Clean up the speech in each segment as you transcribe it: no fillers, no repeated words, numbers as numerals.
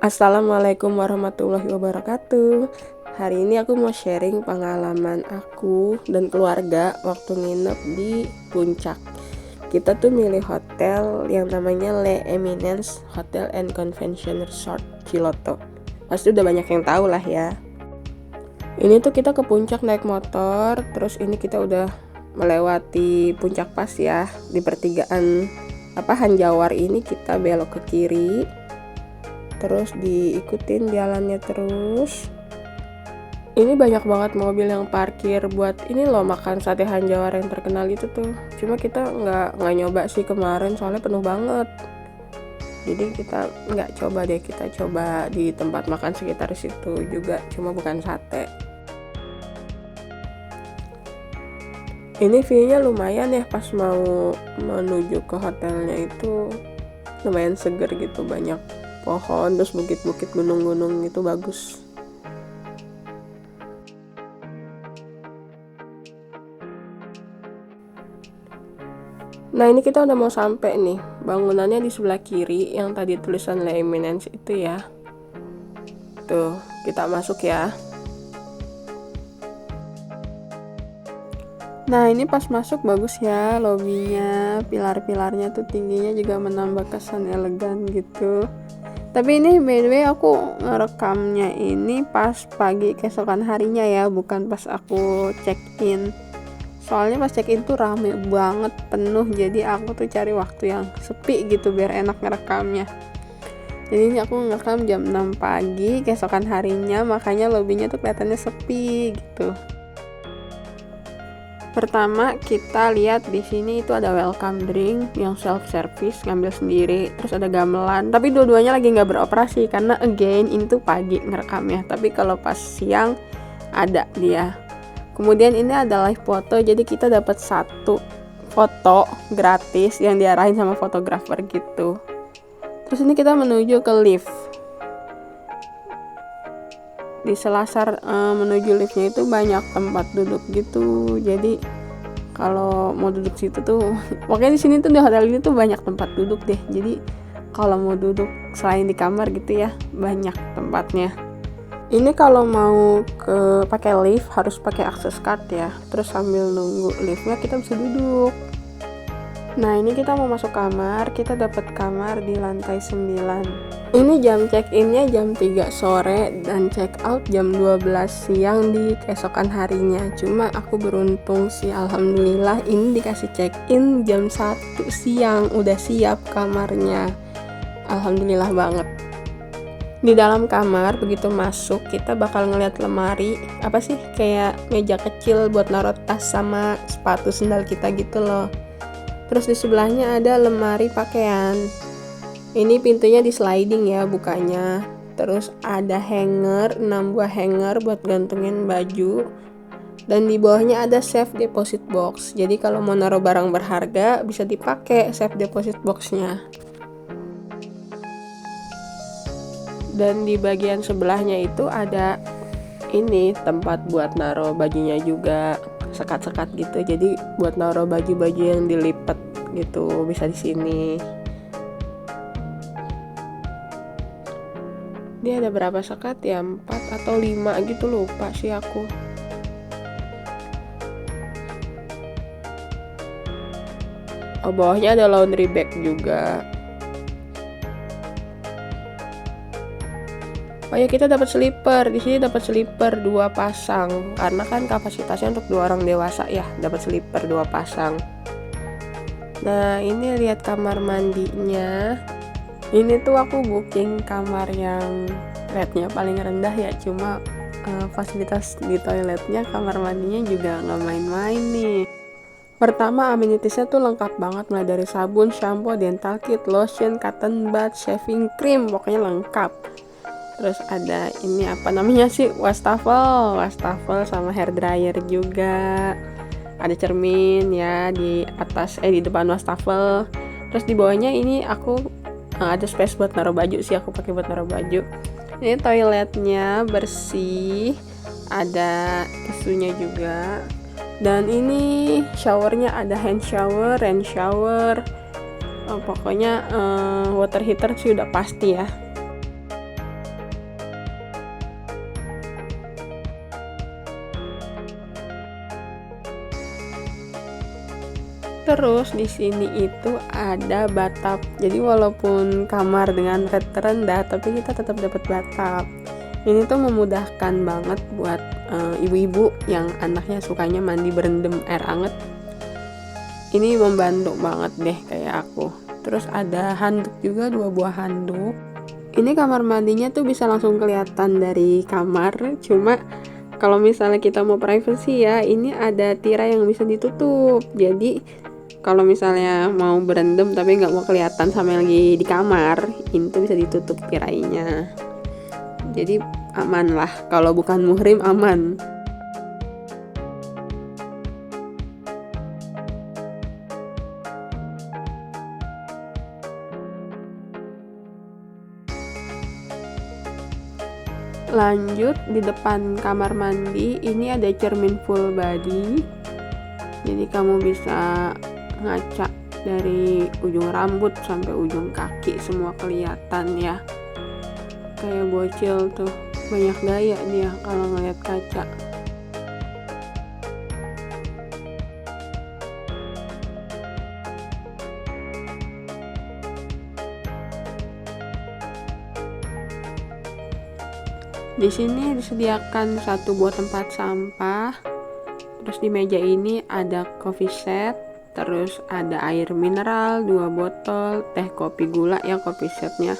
Assalamualaikum warahmatullahi wabarakatuh. Hari ini aku mau sharing pengalaman aku dan keluarga waktu nginep di Puncak. Kita tuh milih hotel yang namanya Le Eminence Hotel and Convention Resort Ciloto. Pasti udah banyak yang tahu lah ya. Ini tuh kita ke puncak naik motor, terus ini kita udah melewati puncak pas ya. Di pertigaan Hanjawar ini kita belok ke kiri. Terus diikutin jalannya terus. Ini banyak banget mobil yang parkir buat ini loh, makan sate Hanjawar yang terkenal itu tuh. Cuma kita nggak nyoba sih kemarin soalnya penuh banget. Jadi kita nggak coba deh, kita coba di tempat makan sekitar situ juga, cuma bukan sate. Ini view-nya lumayan ya, pas mau menuju ke hotelnya itu lumayan seger gitu, banyak pohon, terus bukit-bukit, gunung-gunung gitu, bagus. Nah ini kita udah mau sampai nih, bangunannya di sebelah kiri yang tadi tulisan Le Eminence itu ya. Tuh, kita masuk ya. Nah ini pas masuk bagus ya lobbynya, pilar-pilarnya tuh tingginya juga menambah kesan elegan gitu. Tapi ini by the way aku ngerekamnya ini pas pagi keesokan harinya ya, bukan pas aku check in. Soalnya pas check in tuh rame banget, penuh, jadi aku tuh cari waktu yang sepi gitu biar enak ngerekamnya. Jadi ini aku ngerekam jam 6 pagi keesokan harinya, makanya lobbynya tuh kelihatannya sepi gitu. Pertama kita lihat di sini itu ada welcome drink yang self service, ngambil sendiri, terus ada gamelan. Tapi dua-duanya lagi nggak beroperasi karena again itu pagi ngerekamnya. Tapi kalau pas siang ada dia. Kemudian ini ada live foto, jadi kita dapat satu foto gratis yang diarahin sama fotografer gitu. Terus ini kita menuju ke lift. Di selasar menuju liftnya itu banyak tempat duduk gitu, jadi kalau mau duduk situ tuh pokoknya di sini tuh di hotel ini tuh banyak tempat duduk deh, jadi kalau mau duduk selain di kamar gitu ya banyak tempatnya. Ini kalau mau ke pakai lift harus pakai akses card ya, terus sambil nunggu liftnya kita bisa duduk. Nah ini kita mau masuk kamar, kita dapat kamar di lantai 9. Ini jam check-innya jam 3 sore dan check out jam 12 siang di keesokan harinya. Cuma aku beruntung sih, alhamdulillah ini dikasih check-in jam 1 siang, udah siap kamarnya. Alhamdulillah banget. Di dalam kamar begitu masuk kita bakal ngeliat lemari, kayak meja kecil buat naruh tas sama sepatu sendal kita gitu loh. Terus di sebelahnya ada lemari pakaian. Ini pintunya di sliding ya bukanya. Terus ada hanger, 6 buah hanger buat gantungin baju. Dan di bawahnya ada safe deposit box. Jadi kalau mau naruh barang berharga bisa dipakai safe deposit boxnya. Dan di bagian sebelahnya itu ada ini tempat buat naruh bajunya juga, sekat-sekat gitu. Jadi buat naruh baju-baju yang dilipat gitu bisa di sini. Dia ada berapa sekat ya? 4 atau 5 gitu, lupa sih aku. Oh, bawahnya ada laundry bag juga. Oh ya, kita dapat slipper. Di sini dapat slipper 2 pasang. Karena kan kapasitasnya untuk 2 orang dewasa ya, dapat slipper 2 pasang. Nah, ini lihat kamar mandinya. Ini tuh aku booking kamar yang rate-nya paling rendah ya, cuma fasilitas di toiletnya, kamar mandinya juga nggak main-main nih. Pertama, amenitiesnya tuh lengkap banget, mulai dari sabun, shampoo, dental kit, lotion, cotton bud, shaving cream, pokoknya lengkap. Terus ada ini wastafel sama hair dryer juga. ada cermin ya di atas di depan wastafel. Terus di bawahnya ini aku ada space buat naruh baju sih, aku pakai buat naruh baju. Ini toiletnya bersih, ada tisunya juga. Dan ini showernya ada hand shower, rain shower. Pokoknya water heater sih udah pasti ya. Terus di sini itu ada bathtub. Jadi walaupun kamar dengan rate terendah, tapi kita tetap dapat bathtub. Ini tuh memudahkan banget buat ibu-ibu yang anaknya sukanya mandi berendam air hangat. Ini membantu banget deh kayak aku. Terus ada handuk juga, 2 buah handuk. Ini kamar mandinya tuh bisa langsung kelihatan dari kamar. Cuma kalau misalnya kita mau privacy ya, ini ada tirai yang bisa ditutup. Jadi kalau misalnya mau berendam tapi nggak mau kelihatan sama yang lagi di kamar, ini tuh bisa ditutup tirainya. Jadi aman lah, kalau bukan muhrim aman. Lanjut, di depan kamar mandi ini ada cermin full body. Jadi kamu bisa ngaca dari ujung rambut sampai ujung kaki, semua kelihatan ya. Kayak bocil tuh, banyak gaya dia kalau ngeliat kaca. Di sini disediakan satu buat tempat sampah. Terus di meja ini ada coffee set, terus ada air mineral 2 botol, teh kopi gula ya kopi setnya.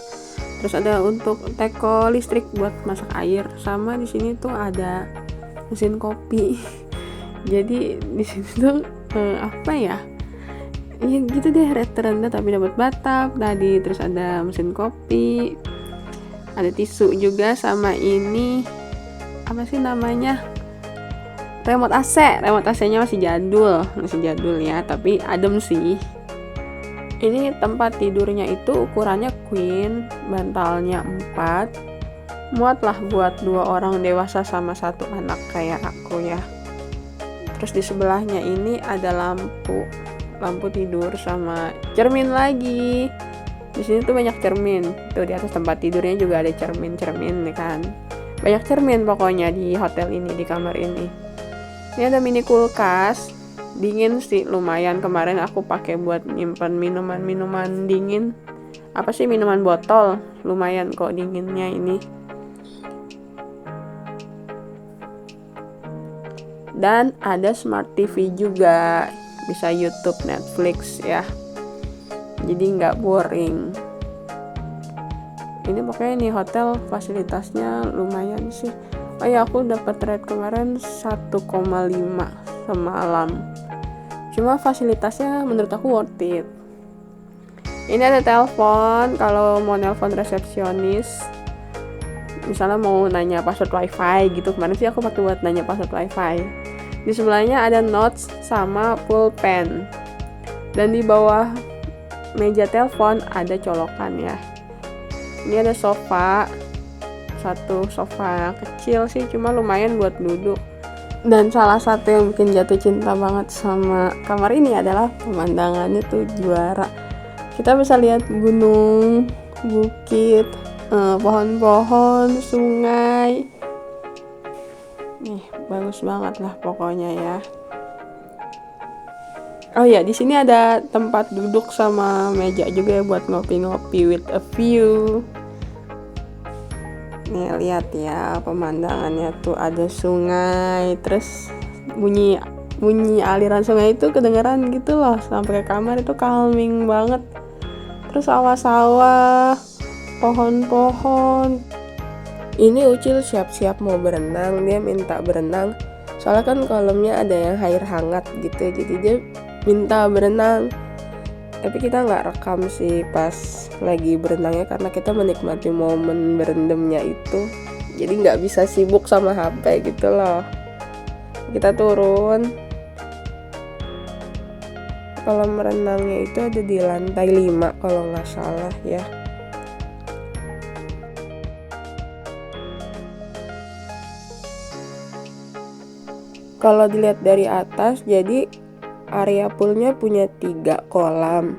Terus ada untuk teko listrik buat masak air, sama di sini tuh ada mesin kopi. Jadi di sini tuh apa ya? Ya gitu deh, rate terendah tapi dapat bathtub tadi, terus ada mesin kopi. Ada tisu juga, sama ini apa sih namanya? Remote AC. Remote AC-nya masih jadul ya, tapi adem sih. Ini tempat tidurnya itu ukurannya queen, bantalnya 4. Muatlah buat 2 orang dewasa sama 1 anak kayak aku ya. Terus di sebelahnya ini ada lampu tidur sama cermin lagi. Di sini tuh banyak cermin. Tuh di atas tempat tidurnya juga ada cermin nih kan. Banyak cermin pokoknya di hotel ini, di kamar ini. Ini ada mini kulkas. Dingin sih lumayan. Kemarin aku pakai buat nyimpan minuman dingin. Apa sih, minuman botol. Lumayan kok dinginnya ini. Dan ada smart TV juga. Bisa YouTube, Netflix ya. Jadi nggak boring. Ini pokoknya nih hotel fasilitasnya lumayan sih. Oh ya, aku dapat rate kemarin 1,5 semalam. Cuma fasilitasnya menurut aku worth it. Ini ada telepon kalau mau nelpon resepsionis. Misalnya mau nanya password wifi gitu. Kemarin sih aku pakai buat nanya password wifi. Di sebelahnya ada notes sama pulpen. Dan di bawah meja telepon ada colokan ya. Ini ada sofa, satu sofa kecil sih, cuma lumayan buat duduk. Dan salah satu yang bikin jatuh cinta banget sama kamar ini adalah pemandangannya tuh juara. Kita bisa lihat gunung, bukit, pohon-pohon, sungai. Nih, bagus banget lah pokoknya ya. Oh ya, di sini ada tempat duduk sama meja juga ya buat ngopi-ngopi with a view. Nih lihat ya pemandangannya tuh, ada sungai, terus bunyi aliran sungai itu kedengeran gitu loh sampai ke kamar, itu calming banget. Terus sawah-sawah, pohon-pohon. Ini Ucil siap-siap mau berenang, dia minta berenang. Soalnya kan kolamnya ada yang air hangat gitu, jadi dia minta berenang. Tapi kita nggak rekam sih pas lagi berenangnya karena kita menikmati momen berendamnya itu. Jadi nggak bisa sibuk sama HP gitu loh. Kita turun, Kolam renangnya itu ada di lantai 5 kalau nggak salah ya. Kalau dilihat dari atas, jadi area poolnya punya 3 kolam.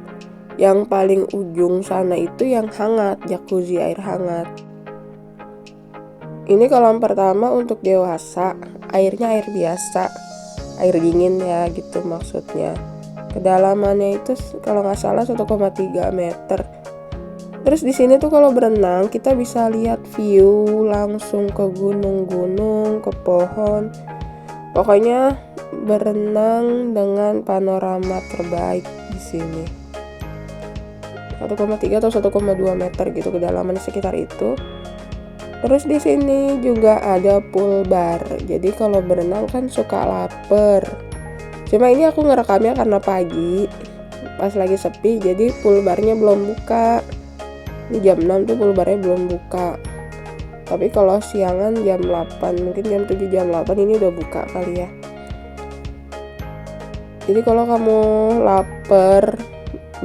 Yang paling ujung sana itu yang hangat, jacuzzi air hangat. Ini kolam pertama untuk dewasa, airnya air biasa, air dingin ya gitu maksudnya. Kedalamannya itu kalau nggak salah 1,3 meter. Terus di sini tuh kalau berenang kita bisa lihat view langsung ke gunung-gunung, ke pohon. Pokoknya berenang dengan panorama terbaik di sini. 1,3 atau 1,2 meter gitu kedalaman sekitar itu. Terus di sini juga ada pool bar. Jadi kalau berenang kan suka lapar. Cuma ini aku ngerekamnya karena pagi, pas lagi sepi, jadi pool barnya belum buka. Ini jam 6 tuh pool barnya belum buka. Tapi kalau siangan jam 8, mungkin jam 7, jam 8 ini udah buka kali ya. Jadi kalau kamu lapar,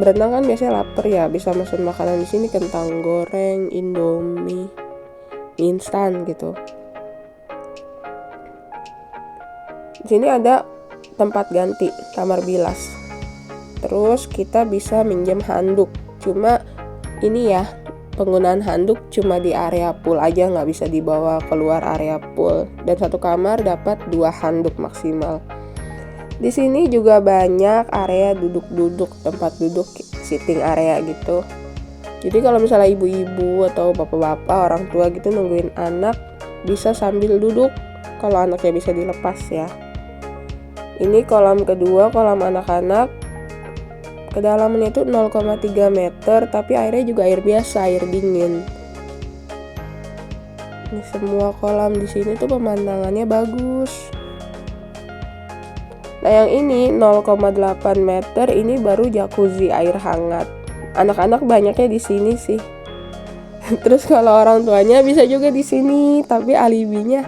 berenang kan biasanya lapar ya, bisa pesan makanan di sini, kentang goreng, Indomie, instan gitu. Di sini ada tempat ganti, kamar bilas. Terus kita bisa minjem handuk. Cuma ini ya, penggunaan handuk cuma di area pool aja, nggak bisa dibawa keluar area pool. Dan satu kamar dapat 2 handuk maksimal. Di sini juga banyak area duduk-duduk, tempat duduk, sitting area gitu. Jadi kalau misalnya ibu-ibu atau bapak-bapak, orang tua gitu nungguin anak, bisa sambil duduk kalau anaknya bisa dilepas ya. Ini kolam kedua, kolam anak-anak. Kedalamannya itu 0,3 meter, tapi airnya juga air biasa, air dingin. Ini semua kolam di sini tuh pemandangannya bagus. Nah yang ini 0,8 meter ini baru jacuzzi air hangat. Anak-anak banyaknya di sini sih. Terus kalau orang tuanya bisa juga di sini, tapi alibinya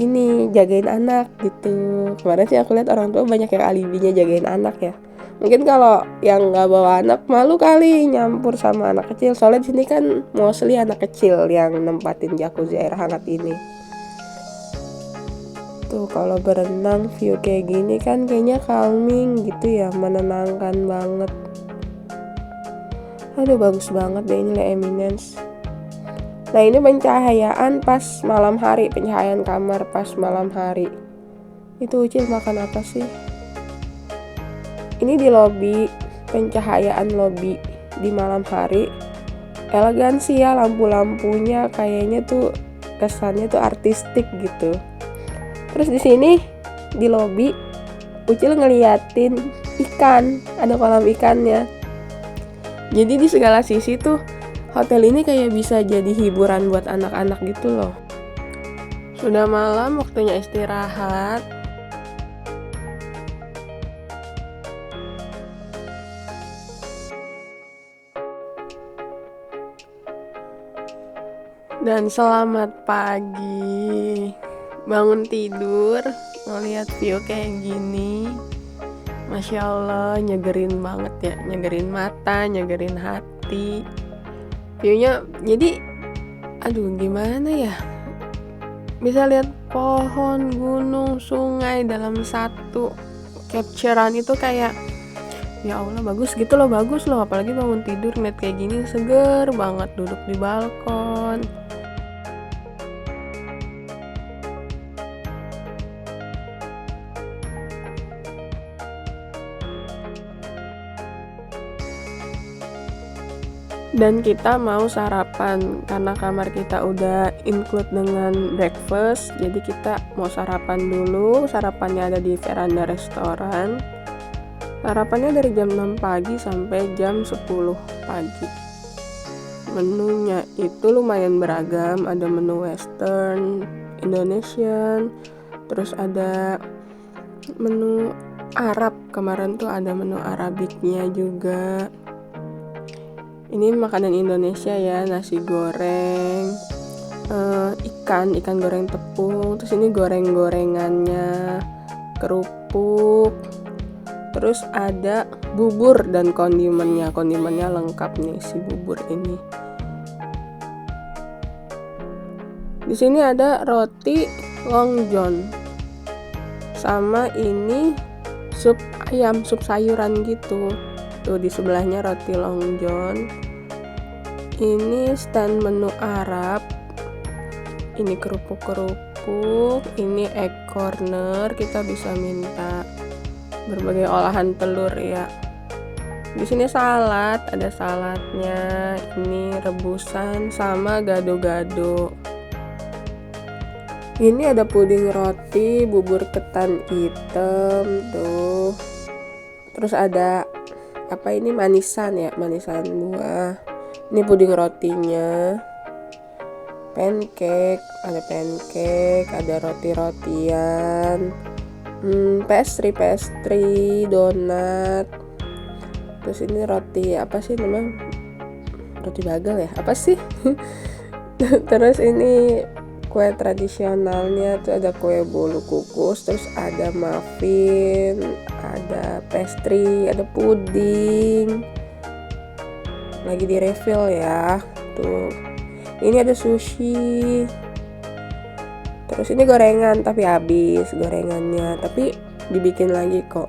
ini jagain anak gitu. Kemarin sih aku lihat orang tua banyak yang alibinya jagain anak ya. Mungkin kalau yang nggak bawa anak malu kali nyampur sama anak kecil. Soalnya di sini kan mostly anak kecil yang nempatin jacuzzi air hangat ini. Tuh kalau berenang view kayak gini kan kayaknya calming gitu ya, menenangkan banget. Aduh bagus banget deh ini Le Eminence. Nah ini pencahayaan pas malam hari, pencahayaan kamar pas malam hari. Itu Ucil makan apa sih? Ini di lobi, pencahayaan lobi di malam hari. Elegan sih ya, lampu-lampunya kayaknya tuh kesannya tuh artistik gitu. Terus di sini di lobi Ucil ngeliatin ikan, ada kolam ikannya. Jadi di segala sisi tuh hotel ini kayak bisa jadi hiburan buat anak-anak gitu loh. Sudah malam, waktunya istirahat. Dan selamat pagi. Bangun tidur, ngeliat view kayak gini. Masya Allah, nyegerin banget ya. Nyegerin mata, nyegerin hati. Viewnya jadi, aduh gimana ya. Bisa lihat pohon, gunung, sungai dalam satu capturean itu kayak, ya Allah bagus gitu loh, bagus loh. Apalagi bangun tidur ngeliat kayak gini, seger banget duduk di balkon. Dan kita mau sarapan karena kamar kita udah include dengan breakfast. Jadi kita mau sarapan dulu. Sarapannya ada di veranda restoran. Sarapannya dari jam 6 pagi sampai jam 10 pagi. Menunya itu lumayan beragam. Ada menu western, Indonesian, terus ada menu Arab. Kemarin tuh ada menu Arabiknya juga. Ini makanan Indonesia ya, nasi goreng, ikan goreng tepung, terus ini goreng-gorengannya, kerupuk, terus ada bubur dan kondimennya lengkap nih si bubur ini. Di sini ada roti Long John sama ini sup ayam, sup sayuran gitu. Tuh di sebelahnya roti Long John. Ini stand menu Arab. Ini kerupuk-kerupuk, ini egg corner, kita bisa minta berbagai olahan telur ya. Di sini salad, ada saladnya, ini rebusan sama gado-gado. Ini ada puding roti, bubur ketan hitam tuh. Terus ada apa ini, manisan ya, manisan buah. Ini puding rotinya. Pancake, ada roti-rotian, pastry, donat. Terus ini roti apa sih namanya? Roti bagel ya? Apa sih? Terus ini kue tradisionalnya tuh ada kue bolu kukus, terus ada muffin, ada pastry, ada puding. Lagi di refill ya. Tuh. Ini ada sushi. Terus ini gorengan tapi habis gorengannya, tapi dibikin lagi kok.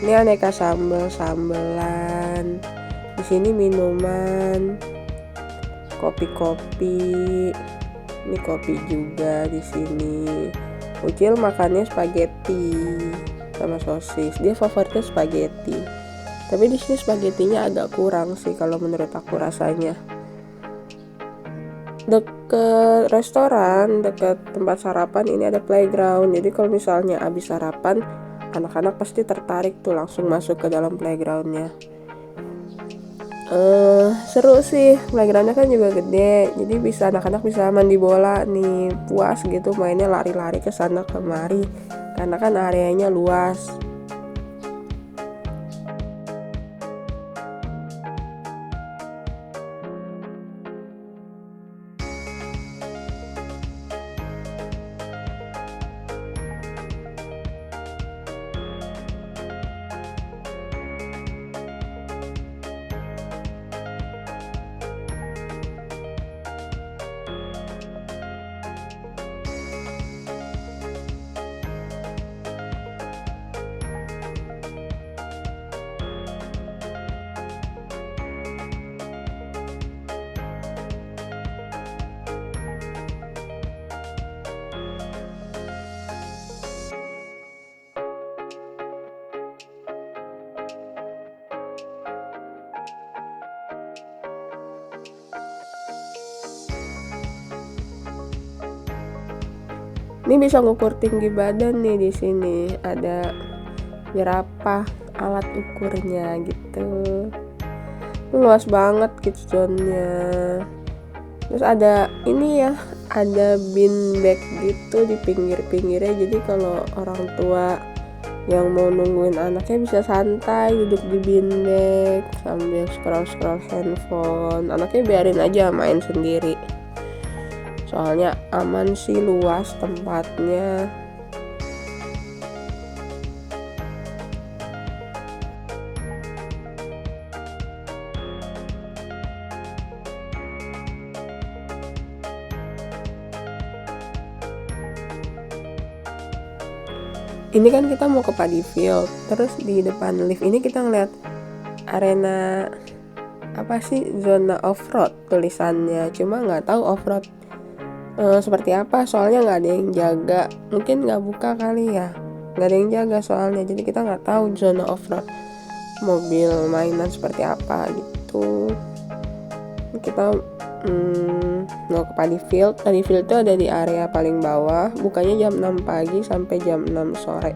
Ini aneka sambelan. Di sini minuman, kopi. Ini kopi juga di sini. Ucil makannya spaghetti sama sosis. Dia favoritnya spaghetti. Tapi di sini spagettinya agak kurang sih kalau menurut aku rasanya. Deket restoran, deket tempat sarapan ini ada playground. Jadi kalau misalnya habis sarapan, anak-anak pasti tertarik tuh langsung masuk ke dalam playgroundnya. Seru sih, playgroundnya kan juga gede. Jadi bisa anak-anak bisa mandi bola nih, puas gitu mainnya lari-lari ke sana kemari. Karena kan areanya luas. Ini bisa ngukur tinggi badan nih, di sini ada jerapah alat ukurnya gitu. Ini luas banget kids zone-nya. Terus ada ini ya, ada bean bag gitu di pinggir-pinggirnya. Jadi kalau orang tua yang mau nungguin anaknya bisa santai duduk di bean bag sambil scroll handphone. Anaknya biarin aja main sendiri. Soalnya aman sih, luas tempatnya. Ini kan kita mau ke Paddy Field, terus di depan lift ini kita ngeliat arena apa sih, zona off-road tulisannya. Cuma nggak tahu off-road seperti apa, soalnya nggak ada yang jaga. Mungkin nggak buka kali ya, nggak ada yang jaga soalnya. Jadi kita nggak tahu zona off-road mobil mainan seperti apa gitu. Kita mau ke Paddy Field. Paddy Field itu ada di area paling bawah, bukanya jam 6 pagi sampai jam 6 sore.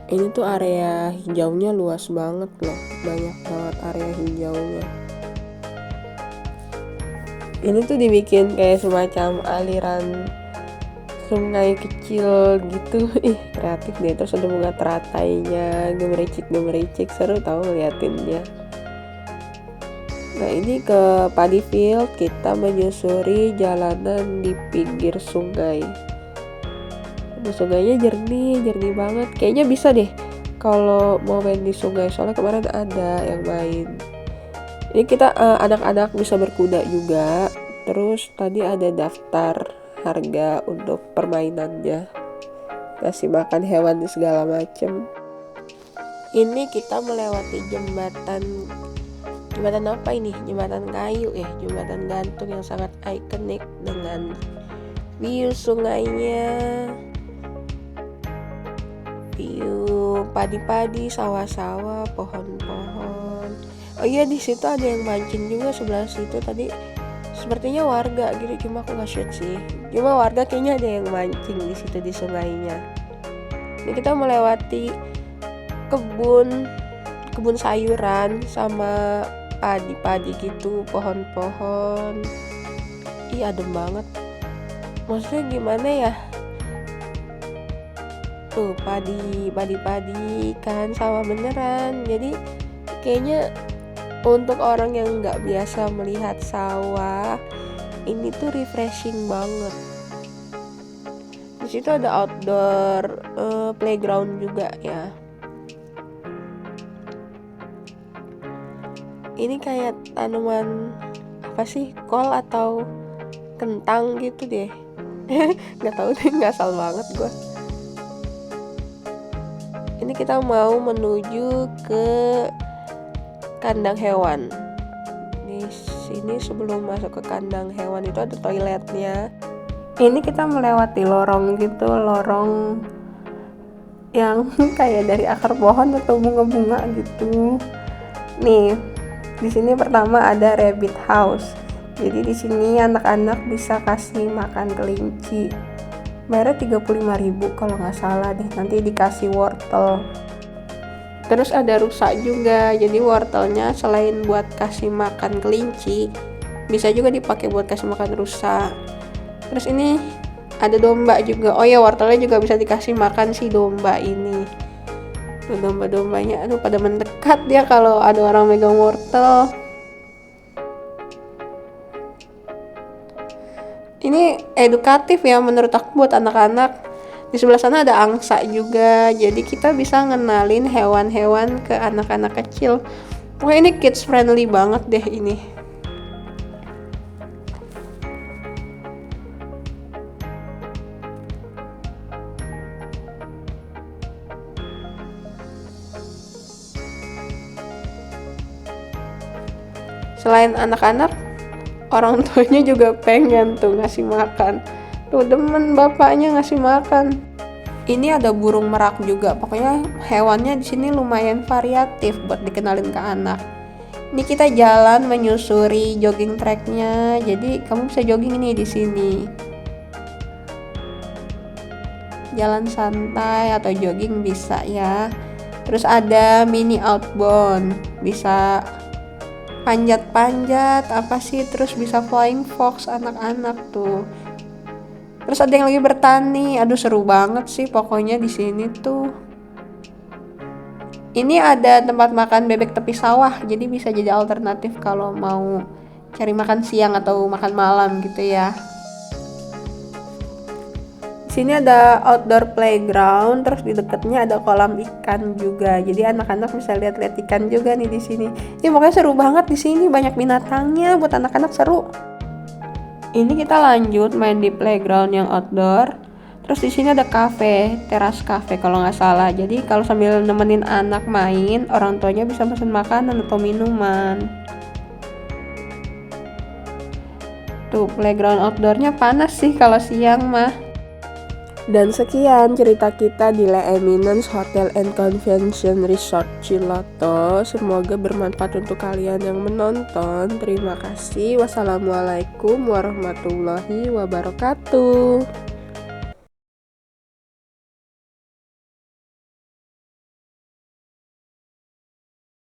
Ini tuh area hijaunya luas banget loh, banyak banget area hijaunya. Ini tuh dibikin kayak semacam aliran sungai kecil gitu. Ih, kreatif deh. Terus ada bunga teratainya, gemericik, seru tau ngeliatinnya. Nah, ini ke Paddy Field, kita menyusuri jalanan di pinggir sungai. Sungainya jernih banget. Kayaknya bisa deh kalau mau main di sungai, soalnya kemarin ada yang main. Ini kita anak-anak bisa berkuda juga. Terus tadi ada daftar harga untuk permainannya, kasih makan hewan segala macem. Ini kita melewati jembatan apa ini? Jembatan kayu ya, jembatan gantung yang sangat ikonik dengan view sungainya, view padi-padi, sawah-sawah, pohon-pohon. Oh iya, di situ ada yang mancing juga sebelah situ tadi. Sepertinya warga gitu, cuma aku nggak shoot sih. Cuma warga kayaknya ada yang mancing di situ di sungainya. Ini kita melewati kebun sayuran sama padi-padi gitu, pohon-pohon. Ih, adem banget. Maksudnya gimana ya? Tuh padi kan sawah beneran. Jadi kayaknya untuk orang yang nggak biasa melihat sawah, ini tuh refreshing banget. Di situ ada outdoor playground juga ya. Ini kayak tanaman apa sih, kol atau kentang gitu deh. Nggak tahu deh, ngasal banget gue. Ini kita mau menuju ke kandang hewan. Di sini sebelum masuk ke kandang hewan itu ada toiletnya. Ini kita melewati lorong gitu, lorong yang kayak dari akar pohon atau bunga-bunga gitu. Nih, di sini pertama ada rabbit house. Jadi di sini anak-anak bisa kasih makan kelinci. Bayarnya 35.000 kalau nggak salah deh. Nanti dikasih wortel. Terus ada rusa juga. Jadi wortelnya selain buat kasih makan kelinci, bisa juga dipakai buat kasih makan rusa. Terus ini ada domba juga. Oh ya, wortelnya juga bisa dikasih makan si domba ini. Tuh domba-dombanya, aduh pada mendekat dia kalau ada orang megang wortel. Ini edukatif ya menurut aku buat anak-anak. Di sebelah sana ada angsa juga, jadi kita bisa ngenalin hewan-hewan ke anak-anak kecil. Pokoknya ini kids friendly banget deh ini. Selain anak-anak, orang tuanya juga pengen tuh ngasih makan. Tuh demen bapaknya ngasih makan. Ini ada burung merak juga. Pokoknya hewannya di sini lumayan variatif buat dikenalin ke anak. Ini kita jalan menyusuri jogging tracknya. Jadi kamu bisa jogging ini di sini. Jalan santai atau jogging bisa ya. Terus ada mini outbound. Bisa panjat-panjat apa sih, terus bisa flying fox anak-anak tuh. Terus ada yang lagi bertani. Aduh seru banget sih pokoknya di sini tuh. Ini ada tempat makan bebek tepi sawah, jadi bisa jadi alternatif kalau mau cari makan siang atau makan malam gitu ya. Di sini ada outdoor playground, terus di dekatnya ada kolam ikan juga. Jadi anak-anak bisa lihat-lihat ikan juga nih di sini. Ini pokoknya seru banget di sini, banyak binatangnya, buat anak-anak seru. Ini kita lanjut main di playground yang outdoor. Terus di sini ada cafe, teras cafe kalau nggak salah. Jadi kalau sambil nemenin anak main, orang tuanya bisa pesen makanan atau minuman. Tuh playground outdoornya panas sih kalau siang mah. Dan sekian cerita kita di Le Eminence Hotel and Convention Resort Ciloto. Semoga bermanfaat untuk kalian yang menonton. Terima kasih. Wassalamualaikum warahmatullahi wabarakatuh.